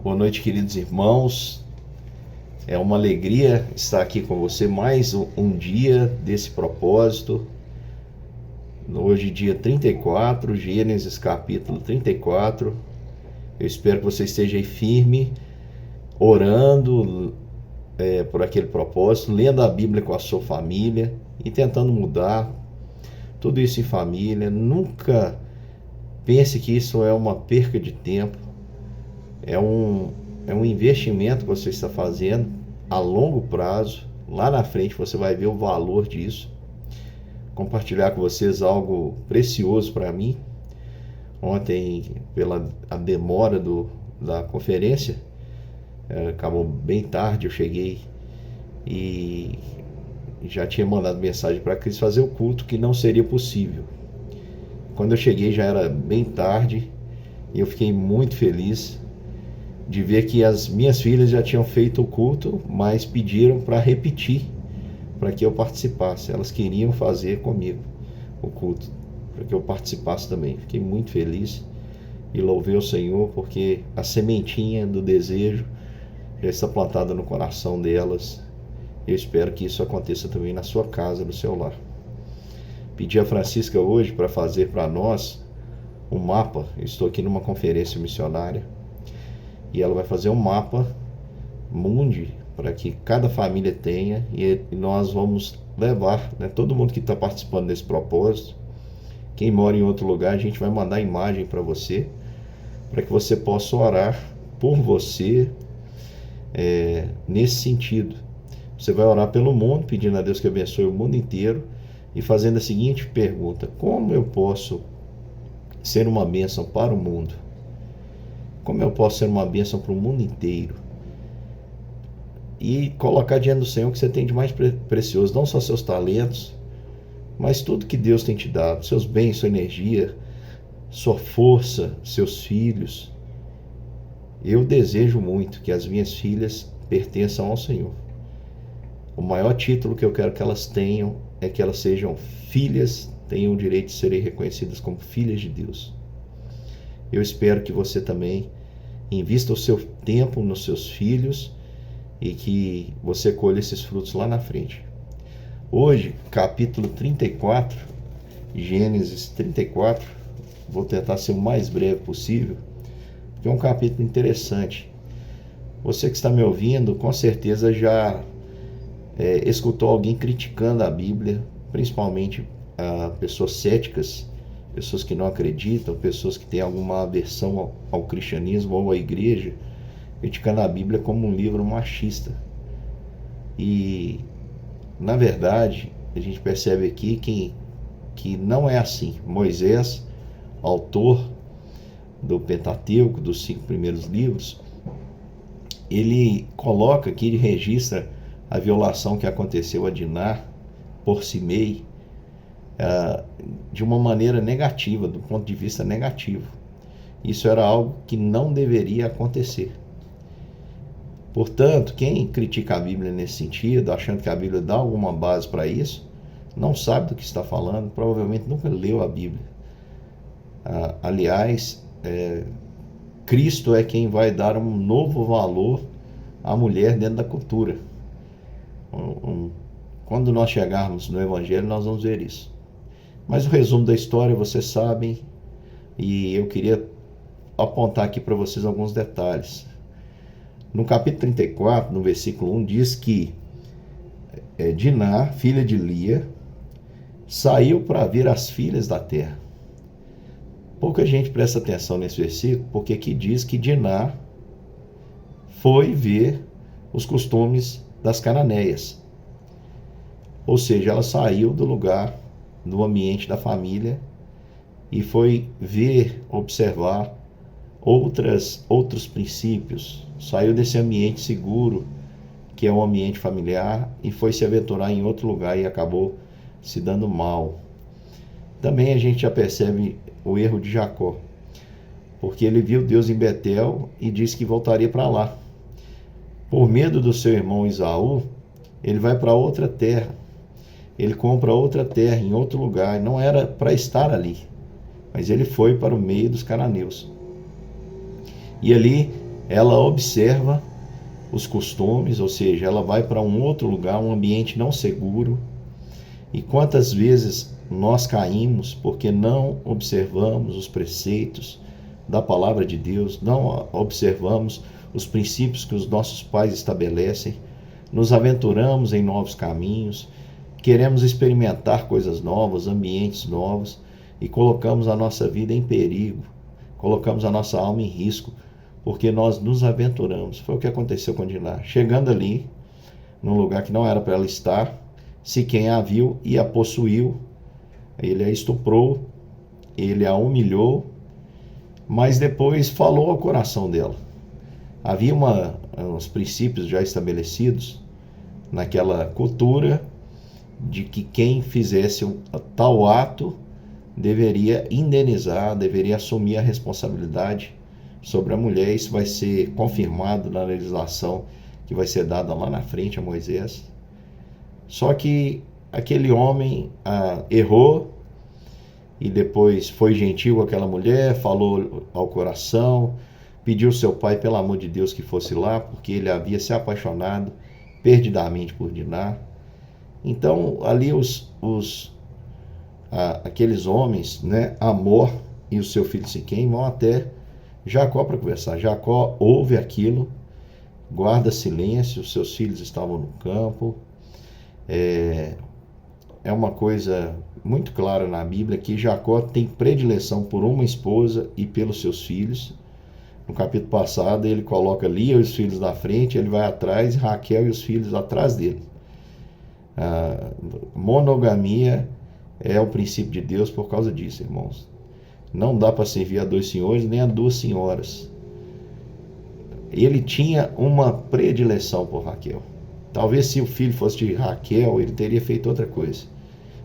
Boa noite, queridos irmãos. É uma alegria estar aqui com você mais um dia desse propósito. Hoje, dia 34, Gênesis capítulo 34. Eu espero que você esteja aí firme, orando por aquele propósito, lendo a Bíblia com a sua família e tentando mudar tudo isso em família. Nunca pense que isso é uma perca de tempo. É um investimento que você está fazendo a longo prazo. Lá na frente você vai ver o valor disso. Compartilhar com vocês algo precioso para mim. Ontem, pela a demora da conferência, acabou bem tarde, eu cheguei e já tinha mandado mensagem para Cris fazer o culto, que não seria possível. Quando eu cheguei já era bem tarde e eu fiquei muito feliz de ver que as minhas filhas já tinham feito o culto, mas pediram para repetir, para que eu participasse. Elas queriam fazer comigo o culto, para que eu participasse também. Fiquei muito feliz e louvei o Senhor, porque a sementinha do desejo já está plantada no coração delas. Eu espero que isso aconteça também na sua casa, no seu lar. Pedi a Francisca hoje para fazer para nós um mapa. Eu estou aqui numa conferência missionária e ela vai fazer um mapa mundi para que cada família tenha, e nós vamos levar, né, todo mundo que está participando desse propósito. Quem mora em outro lugar, a gente vai mandar a imagem para você, para que você possa orar por você nesse sentido. Você vai orar pelo mundo, pedindo a Deus que abençoe o mundo inteiro e fazendo a seguinte pergunta: como eu posso ser uma bênção para o mundo? Como eu posso ser uma bênção para o mundo inteiro? E colocar diante do Senhor o que você tem de mais precioso, não só seus talentos, mas tudo que Deus tem te dado, seus bens, sua energia, sua força, seus filhos. Eu desejo muito que as minhas filhas pertençam ao Senhor. O maior título que eu quero que elas tenham é que elas sejam filhas, tenham o direito de serem reconhecidas como filhas de Deus. Eu espero que você também invista o seu tempo nos seus filhos e que você colha esses frutos lá na frente. Hoje, capítulo 34, Gênesis 34, vou tentar ser o mais breve possível, porque é um capítulo interessante. Você que está me ouvindo, com certeza já escutou alguém criticando a Bíblia, principalmente pessoas céticas, pessoas que não acreditam, pessoas que têm alguma aversão ao cristianismo ou à igreja, criticando a Bíblia como um livro machista. E, na verdade, a gente percebe aqui que não é assim. Moisés, autor do Pentateuco, dos 5 primeiros livros, ele coloca aqui, ele registra a violação que aconteceu a Diná por Simei, de uma maneira negativa, do ponto de vista negativo. Isso era algo que não deveria acontecer. Portanto, quem critica a Bíblia nesse sentido, achando que a Bíblia dá alguma base para isso, não sabe do que está falando, provavelmente nunca leu a Bíblia. Aliás, Cristo é quem vai dar um novo valor à mulher dentro da cultura. Quando nós chegarmos no Evangelho, nós vamos ver isso. Mas o resumo da história vocês sabem, e eu queria apontar aqui para vocês alguns detalhes. No capítulo 34, no versículo 1, diz que Diná, filha de Lia, saiu para ver as filhas da terra. Pouca gente presta atenção nesse versículo, porque aqui diz que Diná foi ver os costumes das cananeias. Ou seja, ela saiu do lugar, do ambiente da família, e foi ver, observar outros princípios. Saiu desse ambiente seguro, que é um ambiente familiar, e foi se aventurar em outro lugar e acabou se dando mal. Também a gente já percebe o erro de Jacó, porque ele viu Deus em Betel e disse que voltaria para lá. Por medo do seu irmão Esaú, ele vai para outra terra. Ele compra outra terra em outro lugar. Não era para estar ali, mas ele foi para o meio dos cananeus. E ali ela observa os costumes, ou seja, ela vai para um outro lugar, um ambiente não seguro. E quantas vezes nós caímos porque não observamos os preceitos da palavra de Deus, não observamos os princípios que os nossos pais estabelecem, nos aventuramos em novos caminhos, queremos experimentar coisas novas, ambientes novos, e colocamos a nossa vida em perigo, colocamos a nossa alma em risco, porque nós nos aventuramos. Foi o que aconteceu com Diná. Chegando ali, num lugar que não era para ela estar, Siquém a viu e a possuiu, ele a estuprou, ele a humilhou, mas depois falou ao coração dela. Havia uns princípios já estabelecidos naquela cultura de que quem fizesse tal ato deveria indenizar, deveria assumir a responsabilidade sobre a mulher. Isso vai ser confirmado na legislação que vai ser dada lá na frente a Moisés. Só que aquele homem errou e depois foi gentil com aquela mulher, falou ao coração, pediu seu pai, pelo amor de Deus, que fosse lá, porque ele havia se apaixonado perdidamente por Diná. Então ali aqueles homens, né, Amor e o seu filho Siquém, vão até Jacó para conversar. Jacó ouve aquilo, guarda silêncio, seus filhos estavam no campo. É uma coisa muito clara na Bíblia que Jacó tem predileção por uma esposa e pelos seus filhos. No capítulo passado ele coloca Lia e os filhos na frente, ele vai atrás, Raquel e os filhos atrás dele. A monogamia é o princípio de Deus por causa disso, irmãos. Não dá para servir a dois senhores nem a duas senhoras. Ele tinha uma predileção por Raquel. Talvez se o filho fosse de Raquel, ele teria feito outra coisa.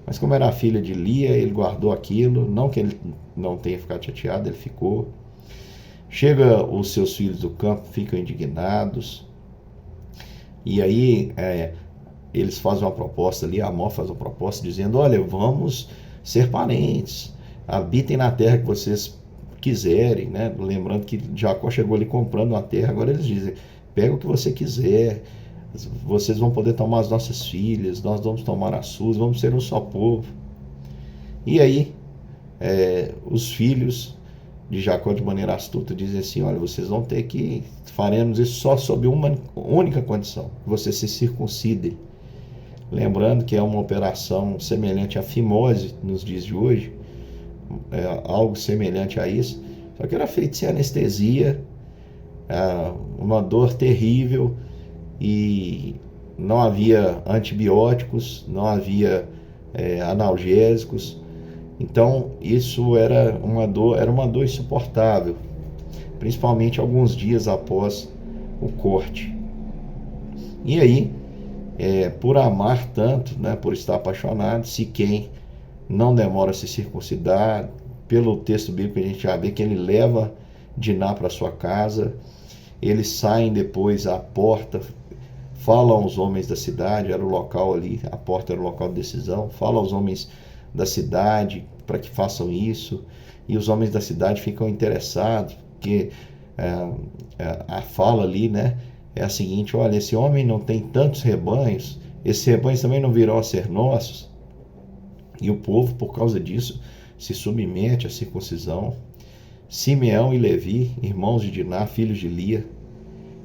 Mas como era a filha de Lia, ele guardou aquilo. Não que ele não tenha ficado chateado, ele ficou. Chega os seus filhos do campo, ficam indignados. E aí eles fazem uma proposta ali, Amor faz uma proposta dizendo: olha, vamos ser parentes, habitem na terra que vocês quiserem, né? Lembrando que Jacó chegou ali comprando uma terra, agora eles dizem: pega o que você quiser, vocês vão poder tomar as nossas filhas, nós vamos tomar as suas, vamos ser um só povo. E aí os filhos de Jacó, de maneira astuta, dizem assim: olha, vocês vão ter que, faremos isso só sob uma única condição, que vocês se circuncidem. Lembrando que é uma operação semelhante à fimose nos dias de hoje, algo semelhante a isso, só que era feito sem anestesia, uma dor terrível, e não havia antibióticos, não havia analgésicos. Então isso era uma dor insuportável, principalmente alguns dias após o corte. E aí, por amar tanto, né, por estar apaixonado, Siquém não demora a se circuncidar. Pelo texto bíblico a gente já vê que ele leva Diná para sua casa. Eles saem depois à porta, falam aos homens da cidade, era o local ali, a porta era o local de decisão, falam aos homens da cidade para que façam isso, e os homens da cidade ficam interessados, porque a fala ali, né, é a seguinte: olha, esse homem não tem tantos rebanhos, esses rebanhos também não virão a ser nossos. E o povo, por causa disso, se submete à circuncisão. Simeão e Levi, irmãos de Diná, filhos de Lia,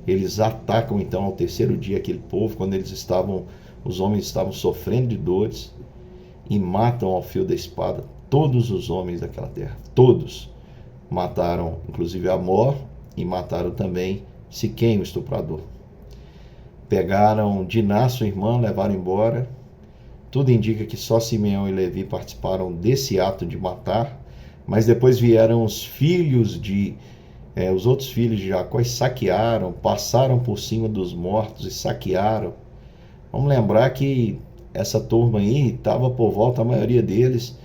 eles atacam então ao terceiro dia aquele povo, quando os homens estavam sofrendo de dores, e matam ao fio da espada todos os homens daquela terra. Todos mataram, inclusive Amor, e mataram também Siquém, o estuprador. Pegaram Diná, sua irmã, levaram embora. Tudo indica que só Simeão e Levi participaram desse ato de matar, mas depois vieram os outros filhos de Jacó e saquearam, passaram por cima dos mortos e saquearam. Vamos lembrar que essa turma aí estava por volta, a maioria deles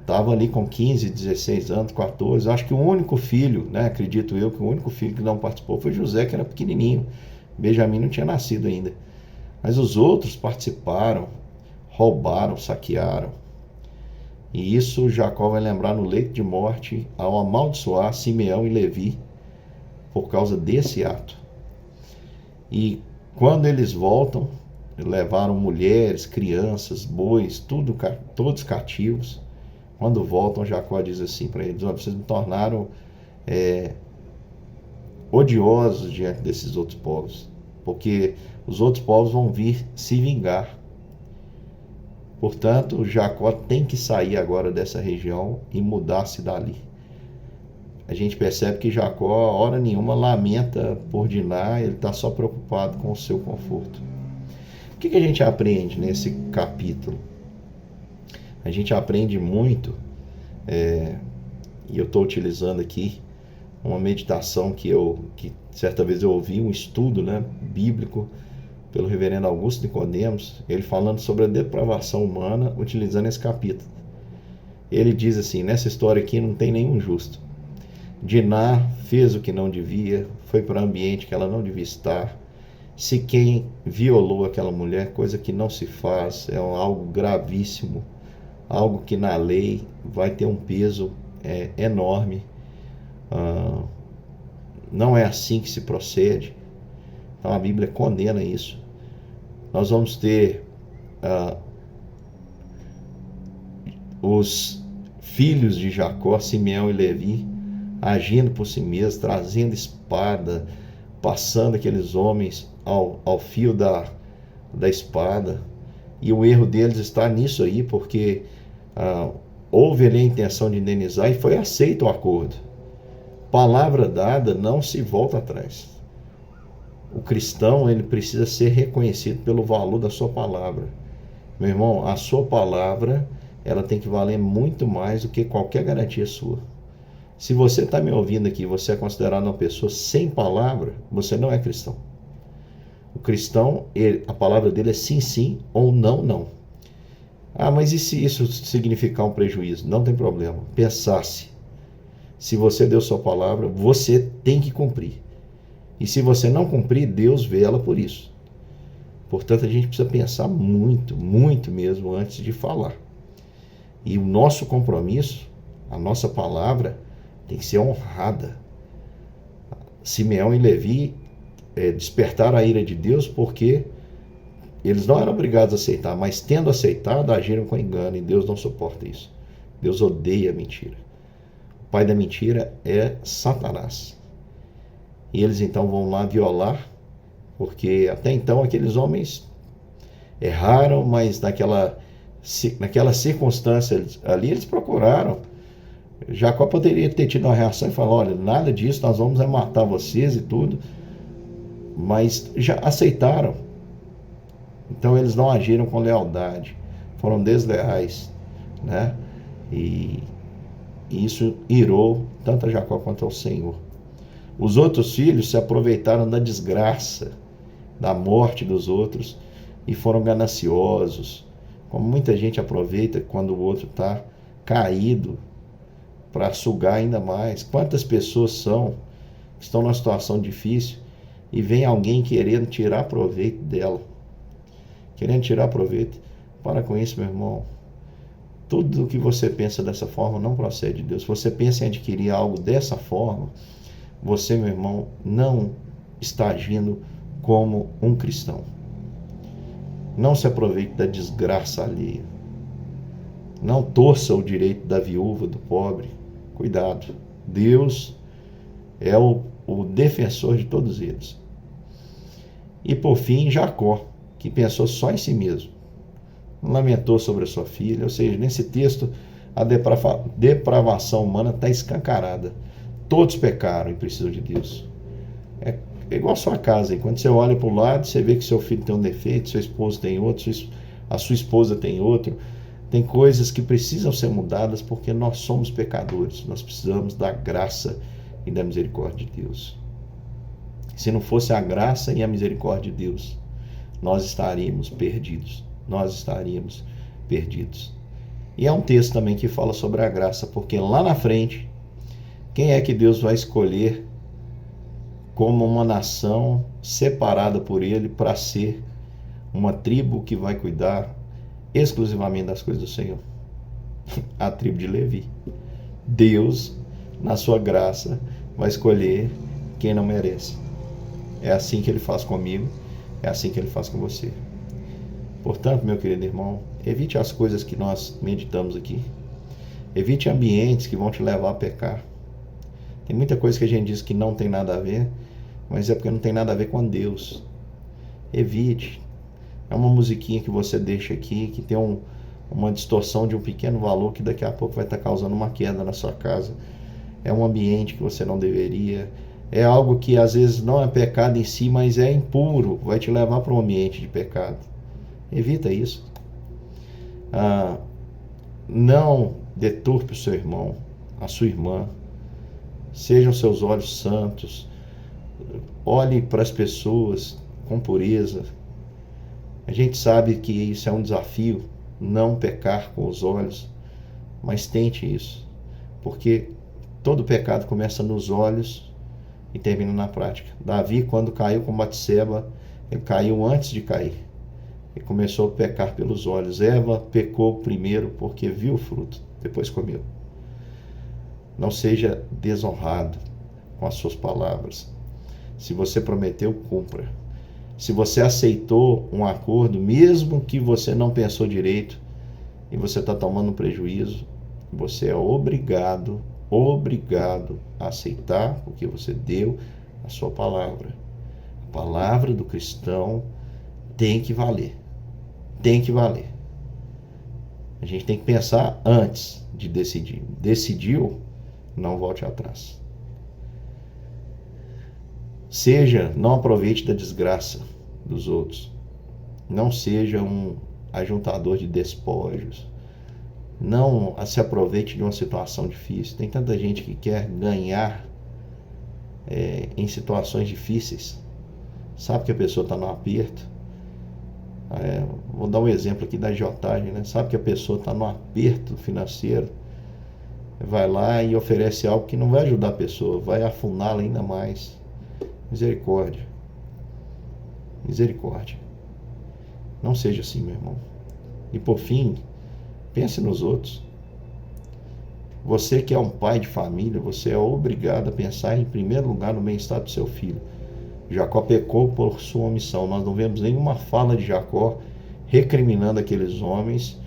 estava ali com 15, 16 anos, 14. Acho que o único filho, né, acredito eu, que o único filho que não participou foi José, que era pequenininho. Benjamim não tinha nascido ainda. Mas os outros participaram, roubaram, saquearam. E isso Jacó vai lembrar no leito de morte, ao amaldiçoar Simeão e Levi, por causa desse ato. E quando eles voltam, levaram mulheres, crianças, bois, todos cativos. Quando voltam, Jacó diz assim para eles: vocês me tornaram odiosos diante desses outros povos, porque os outros povos vão vir se vingar. Portanto, Jacó tem que sair agora dessa região e mudar-se dali. A gente percebe que Jacó, hora nenhuma, lamenta por Diná, ele está só preocupado com o seu conforto. O que a gente aprende nesse capítulo? A gente aprende muito, e eu estou utilizando aqui uma meditação que certa vez eu ouvi, um estudo, bíblico, pelo reverendo Augusto Nicodemos, ele falando sobre a depravação humana, utilizando esse capítulo. Ele diz assim: nessa história aqui não tem nenhum justo. Diná fez o que não devia, foi para um ambiente que ela não devia estar. Se quem violou aquela mulher, coisa que não se faz, é algo gravíssimo, algo que na lei vai ter um peso enorme. Não é assim que se procede. Então a Bíblia condena isso. Nós vamos ter os filhos de Jacó, Simeão e Levi, agindo por si mesmos, trazendo espada, passando aqueles homens ao fio da espada. E o erro deles está nisso aí, porque houve ali a intenção de indenizar e foi aceito o acordo. Palavra dada não se volta atrás. O cristão, ele precisa ser reconhecido pelo valor da sua palavra. Meu irmão, a sua palavra, ela tem que valer muito mais do que qualquer garantia sua. Se você está me ouvindo aqui, você é considerado uma pessoa sem palavra, você não é cristão. O cristão, a palavra dele é sim, sim, ou não, não. Mas e se isso significar um prejuízo? Não tem problema. Pensasse. Se você deu sua palavra, você tem que cumprir. E se você não cumprir, Deus vela por isso. Portanto, a gente precisa pensar muito, muito mesmo antes de falar. E o nosso compromisso, a nossa palavra, tem que ser honrada. Simeão e Levi despertaram a ira de Deus porque eles não eram obrigados a aceitar, mas tendo aceitado, agiram com engano, e Deus não suporta isso. Deus odeia a mentira. O pai da mentira é Satanás. E eles então vão lá violar, porque até então aqueles homens erraram, mas naquela circunstância ali eles procuraram. Jacó poderia ter tido uma reação e falar: olha, nada disso, nós vamos matar vocês e tudo. Mas já aceitaram. Então eles não agiram com lealdade, foram desleais, E isso irou tanto a Jacó quanto ao Senhor. Os outros filhos se aproveitaram da desgraça, da morte dos outros, e foram gananciosos, como muita gente aproveita quando o outro está caído, para sugar ainda mais. Quantas pessoas estão numa situação difícil e vem alguém querendo tirar proveito dela, querendo tirar proveito. Para com isso, meu irmão. Tudo que você pensa dessa forma não procede de Deus. Se você pensa em adquirir algo dessa forma, você, meu irmão, não está agindo como um cristão. Não se aproveite da desgraça alheia. Não torça o direito da viúva, do pobre. Cuidado. Deus é o defensor de todos eles. E por fim, Jacó, que pensou só em si mesmo. Lamentou sobre a sua filha. Ou seja, nesse texto, a depravação humana está escancarada. Todos pecaram e precisam de Deus. É igual a sua casa. Quando você olha para o lado, você vê que seu filho tem um defeito, seu esposo tem outro, a sua esposa tem outro. Tem coisas que precisam ser mudadas porque nós somos pecadores. Nós precisamos da graça e da misericórdia de Deus. Se não fosse a graça e a misericórdia de Deus, nós estaríamos perdidos. Nós estaríamos perdidos. E é um texto também que fala sobre a graça, porque lá na frente, quem é que Deus vai escolher como uma nação separada por Ele para ser uma tribo que vai cuidar exclusivamente das coisas do Senhor? A tribo de Levi. Deus, na sua graça, vai escolher quem não merece. É assim que ele faz comigo, é assim que ele faz com você. Portanto, meu querido irmão, evite as coisas que nós meditamos aqui. Evite ambientes que vão te levar a pecar. Tem muita coisa que a gente diz que não tem nada a ver, mas é porque não tem nada a ver com Deus. Evite. É uma musiquinha que você deixa aqui, que tem uma distorção de um pequeno valor que daqui a pouco vai estar causando uma queda na sua casa. É um ambiente que você não deveria. É algo que às vezes não é pecado em si, mas é impuro, vai te levar para um ambiente de pecado. Evita isso. Não deturpe o seu irmão, a sua irmã. Sejam seus olhos santos. Olhe para as pessoas com pureza. A gente sabe que isso é um desafio, não pecar com os olhos, mas tente isso, porque todo pecado começa nos olhos e termina na prática. Davi, quando caiu com Batseba, ele caiu antes de cair e começou a pecar pelos olhos. Eva pecou primeiro porque viu o fruto, depois comeu. Não seja desonrado com as suas palavras. Se você prometeu, cumpra. Se você aceitou um acordo, mesmo que você não pensou direito e você está tomando um prejuízo, você é obrigado a aceitar, porque você deu a sua palavra. A palavra do cristão tem que valer. Tem que valer. A gente tem que pensar antes de decidir. Decidiu, não volte atrás. Não aproveite da desgraça dos outros. Não seja um ajuntador de despojos. Não se aproveite de uma situação difícil. Tem tanta gente que quer ganhar em situações difíceis. Sabe que a pessoa está no aperto. Vou dar um exemplo aqui da agiotagem, né? Sabe que a pessoa está no aperto financeiro. Vai lá e oferece algo que não vai ajudar a pessoa, vai afundá-la ainda mais. Misericórdia. Misericórdia. Não seja assim, meu irmão. E por fim, pense nos outros. Você que é um pai de família, você é obrigado a pensar em primeiro lugar no bem-estar do seu filho. Jacó pecou por sua omissão. Nós não vemos nenhuma fala de Jacó recriminando aqueles homens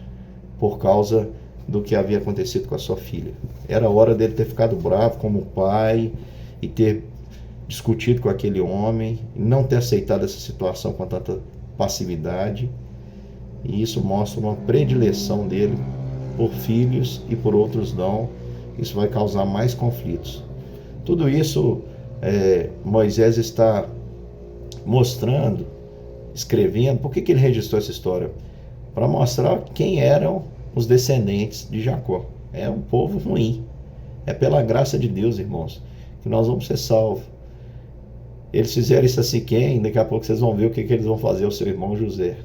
por causa do que havia acontecido com a sua filha. Era hora dele ter ficado bravo como pai e ter discutido com aquele homem e não ter aceitado essa situação com tanta passividade. E isso mostra uma predileção dele por filhos e por outros não. Isso vai causar mais conflitos. Tudo isso Moisés está mostrando, escrevendo. Por que ele registrou essa história? Para mostrar quem eram os descendentes de Jacó. É um povo ruim. É pela graça de Deus, irmãos, que nós vamos ser salvos. Eles fizeram isso a Siquém, daqui a pouco vocês vão ver o que eles vão fazer ao seu irmão José.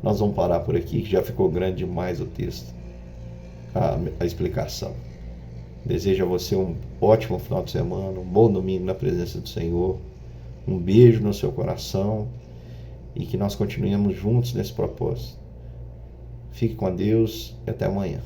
Nós vamos parar por aqui, que já ficou grande demais o texto, a explicação. Desejo a você um ótimo final de semana, um bom domingo na presença do Senhor, um beijo no seu coração e que nós continuemos juntos nesse propósito. Fique com Deus e até amanhã.